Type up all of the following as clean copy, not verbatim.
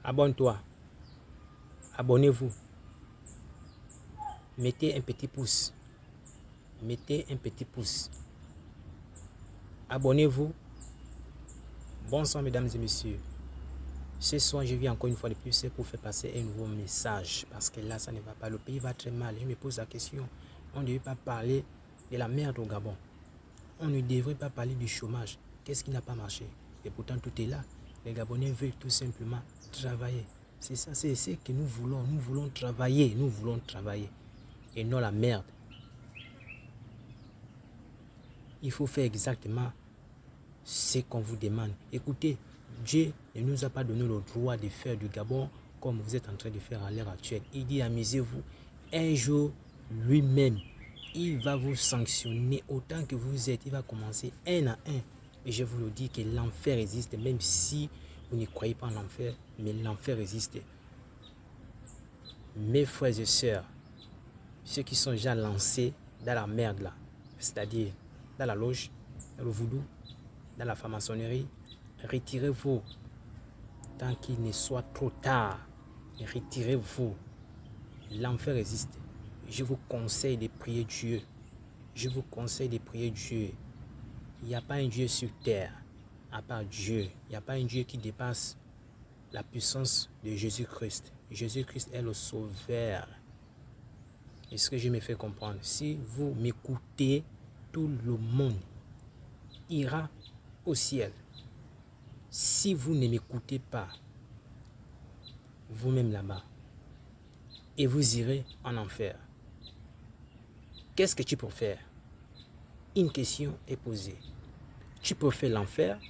Abonne-toi. Abonnez-vous. Mettez un petit pouce. Mettez un petit pouce. Abonnez-vous. Bonsoir mesdames et messieurs. Ce soir, je viens encore une fois de plus pour faire passer un nouveau message. Parce que là, ça ne va pas. Le pays va très mal. Je me pose la question. On ne devait pas parler de la merde au Gabon. On ne devrait pas parler du chômage. Qu'est-ce qui n'a pas marché? Et pourtant, tout est là. Les Gabonais veulent tout simplement travailler. C'est ça, c'est ce que nous voulons. Nous voulons travailler. Nous voulons travailler. Et non la merde. Il faut faire exactement ce qu'on vous demande. Écoutez, Dieu ne nous a pas donné le droit de faire du Gabon comme vous êtes en train de faire à l'heure actuelle. Il dit amusez-vous. Un jour, lui-même, il va vous sanctionner autant que vous êtes. Il va commencer un à un. Et je vous le dis que l'enfer existe, même si vous ne croyez pas en l'enfer, mais l'enfer existe. Mes frères et sœurs, ceux qui sont déjà lancés dans la merde là, c'est-à-dire dans la loge, dans le voodoo, dans la franc-maçonnerie, retirez-vous tant qu'il ne soit trop tard. Retirez-vous. L'enfer existe. Je vous conseille de prier Dieu. Je vous conseille de prier Dieu. Il n'y a pas un Dieu sur terre, à part Dieu. Il n'y a pas un Dieu qui dépasse la puissance de Jésus-Christ. Jésus-Christ est le sauveur. Est-ce que je me fais comprendre? Si vous m'écoutez, tout le monde ira au ciel. Si vous ne m'écoutez pas, vous-même là-bas, et vous irez en enfer. Qu'est-ce que tu préfères? Une question est posée. Tu préfères l'enfer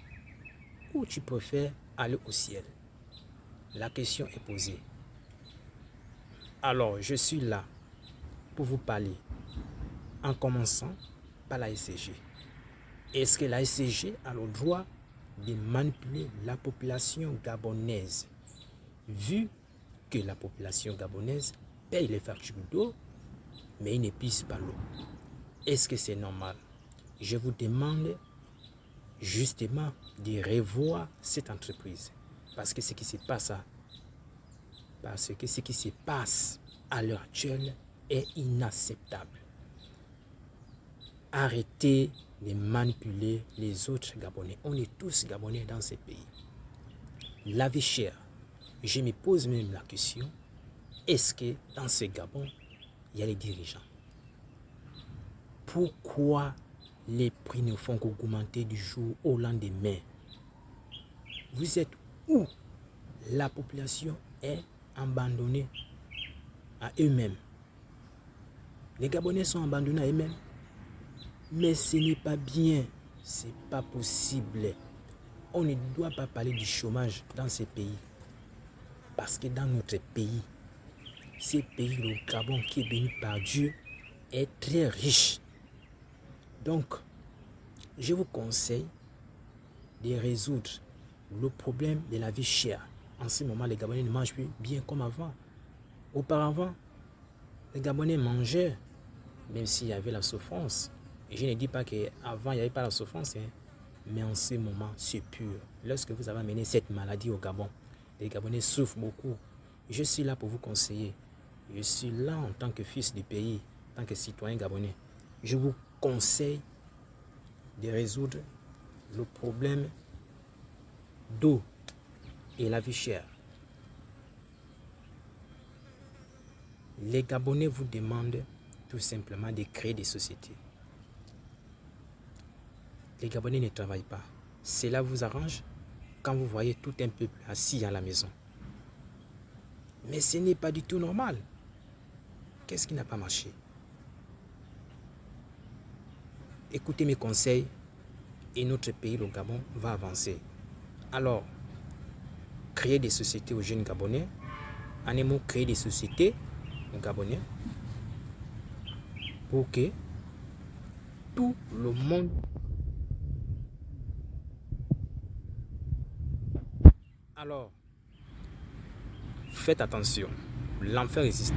ou tu préfères aller au ciel? La question est posée. Alors, je suis là pour vous parler en commençant par la SCG. Est-ce que la SCG a le droit de manipuler la population gabonaise, vu que la population gabonaise paye les factures d'eau, mais il ne pisse pas l'eau? Est-ce que c'est normal? Je vous demande justement de revoir cette entreprise. Parce que ce qui se passe à l'heure actuelle est inacceptable. Arrêtez de manipuler les autres Gabonais. On est tous Gabonais dans ces pays. La vie chère. Je me pose même la question, est-ce que dans ce Gabon, il y a les dirigeants? Pourquoi les prix ne font qu'augmenter du jour au lendemain? Vous êtes où? La population est abandonnée à eux-mêmes. Les Gabonais sont abandonnés à eux-mêmes. Mais ce n'est pas bien. Ce n'est pas possible. On ne doit pas parler du chômage dans ces pays. Parce que dans notre pays, ce pays, le Gabon, qui est béni par Dieu, est très riche. Donc, je vous conseille de résoudre le problème de la vie chère. En ce moment, les Gabonais ne mangent plus bien comme avant. Auparavant, les Gabonais mangeaient, même s'il y avait la souffrance. Et je ne dis pas qu'avant, il n'y avait pas la souffrance, hein. Mais en ce moment, c'est pur. Lorsque vous avez amené cette maladie au Gabon, les Gabonais souffrent beaucoup. Je suis là pour vous conseiller. Je suis là en tant que fils du pays, en tant que citoyen gabonais. Je vous conseille de résoudre le problème d'eau et la vie chère. Les Gabonais vous demandent tout simplement de créer des sociétés. Les Gabonais ne travaillent pas. Cela vous arrange quand vous voyez tout un peuple assis à la maison. Mais ce n'est pas du tout normal. Qu'est-ce qui n'a pas marché? Écoutez mes conseils et notre pays, le Gabon, va avancer. Alors, créer des sociétés aux jeunes Gabonais. En un mot, créer des sociétés aux Gabonais pour que tout le monde... Alors, faites attention. L'enfer existe.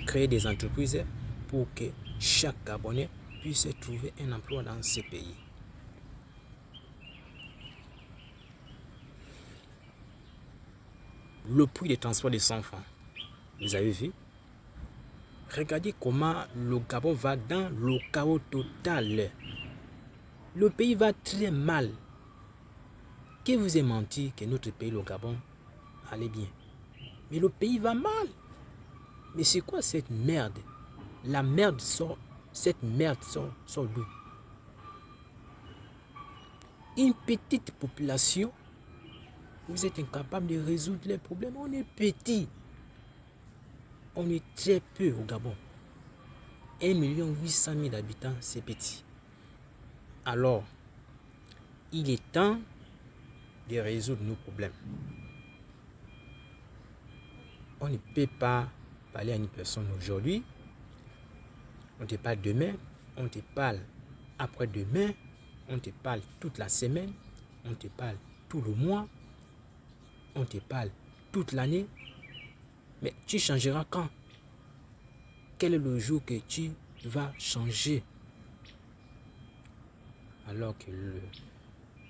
Créer des entreprises pour que chaque Gabonais puisse trouver un emploi dans ce pays. le prix de transport de 100 francs. Vous avez vu? Regardez comment le Gabon va dans le chaos total. Le pays va très mal. Qui vous a menti que notre pays, le Gabon, allait bien? Mais le pays va mal. Mais c'est quoi cette merde? La merde sort, cette merde sort d'où? Une petite population, vous êtes incapable de résoudre les problèmes. On est petit. On est très peu au Gabon. 1 800 000 habitants, c'est petit. Alors, il est temps de résoudre nos problèmes. On ne peut pas parler à une personne aujourd'hui. On te parle demain. On te parle après-demain. On te parle toute la semaine. On te parle tout le mois. On te parle toute l'année. Mais tu changeras quand? Quel est le jour que tu vas changer? Alors que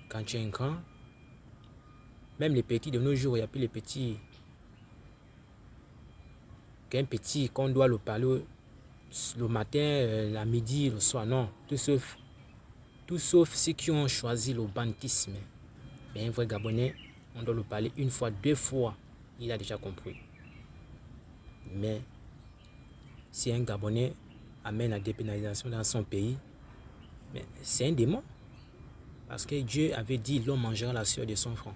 quand tu es un grand, même les petits de nos jours, il n'y a plus les petits. Qu'un petit, qu'on doit le parler le matin, la midi, le soir, non. Tout sauf ceux qui ont choisi le banditisme. Mais un vrai Gabonais, on doit le parler une fois, 2 fois. Il a déjà compris. Mais si un Gabonais amène la dépénalisation dans son pays, c'est un démon. Parce que Dieu avait dit l'homme mangera la sueur de son front.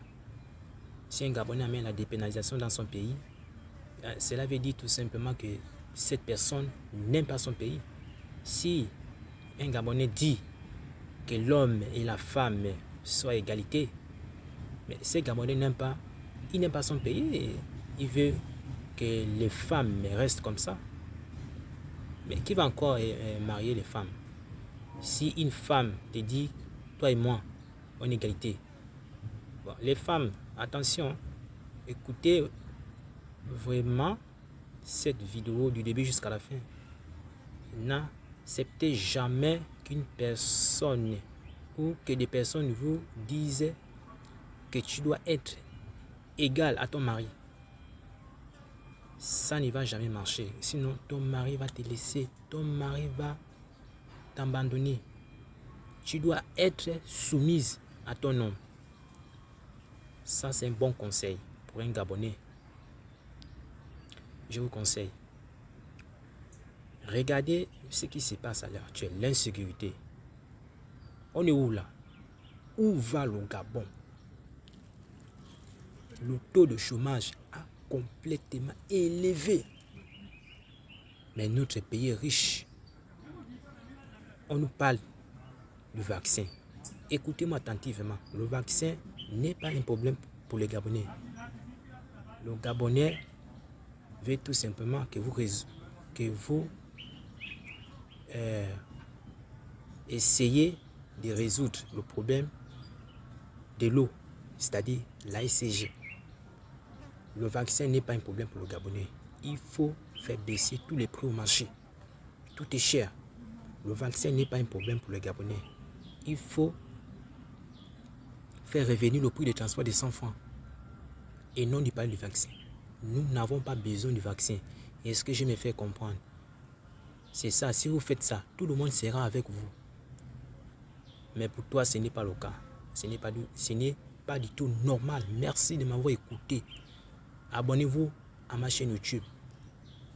Si un Gabonais amène la dépénalisation dans son pays, cela veut dire tout simplement que cette personne n'aime pas son pays. Si un Gabonais dit que l'homme et la femme soient à égalité, mais ce Gabonais n'aime pas son pays et il veut que les femmes restent comme ça. Mais qui va encore marier les femmes? Si une femme te dit, toi et moi, en égalité. Bon, les femmes, attention, écoutez vraiment cette vidéo du début jusqu'à la fin. N'acceptez jamais qu'une personne ou que des personnes vous disent que tu dois être égal à ton mari. Ça ne va jamais marcher. Sinon, ton mari va te laisser. Ton mari va t'abandonner. Tu dois être soumise à ton homme. Ça, c'est un bon conseil pour un Gabonais. Je vous conseille. Regardez ce qui se passe à l'heure actuelle. L'insécurité. On est où là? Où va le Gabon? Le taux de chômage a complètement élevé. Mais notre pays est riche. On nous parle du vaccin. Écoutez-moi attentivement. Le vaccin n'est pas un problème pour les Gabonais. Le Gabonais veut tout simplement que vous essayez de résoudre le problème de l'eau, c'est-à-dire l'ASCG. Le vaccin n'est pas un problème pour le Gabonais. Il faut faire baisser tous les prix au marché. Tout est cher. Le vaccin n'est pas un problème pour les Gabonais. Il faut faire revenir le prix de transport de 100 francs et non du parler du vaccin. Nous n'avons pas besoin du vaccin. Est-ce que je me fais comprendre? C'est ça. Si vous faites ça, tout le monde sera avec vous. Mais pour toi, ce n'est pas le cas. Ce n'est pas du tout normal. Merci de m'avoir écouté. Abonnez-vous à ma chaîne YouTube.